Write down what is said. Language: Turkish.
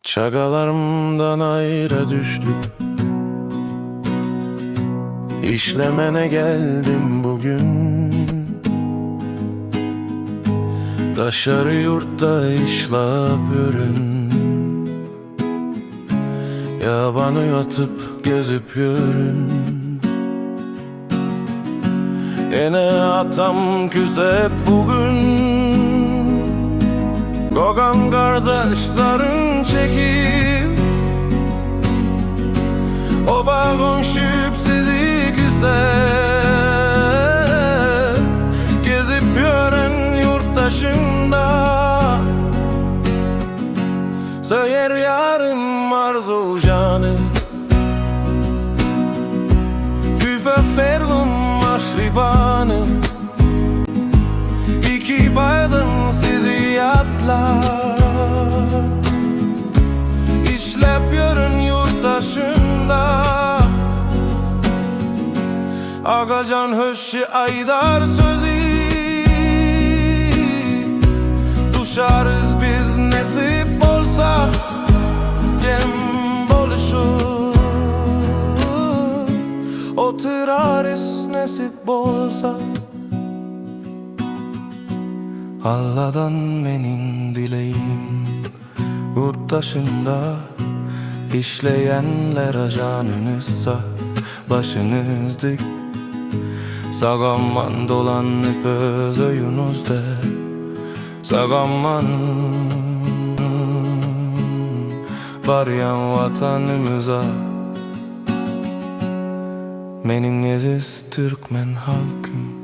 Çagalarımdan ayrı düştüm, İşlemene geldim bugün. Taşarı yurtta işlap ürün, yabanı yatıp gezip yürün. Yine atam küsep bugün, Gogan kardeşlerin çekip o bağın şüpsizi güzel gezip gören yurttaşında söyler yarım arzu canı küfe ferlum aşribanı iki baydım sizi yatlar işlep görün yurttaşında Ağacan höşü aydar sözü Duşarız biz nesip olsa Cem boluşur Oturarız nesip olsa Allah'dan benim dileğim Yurttaşında işleyenler ajanınızsa Başınız dik Sağaman dolanıp öz oyunuzda Sağaman Varyan vatanımıza Menin eziz Türkmen halkım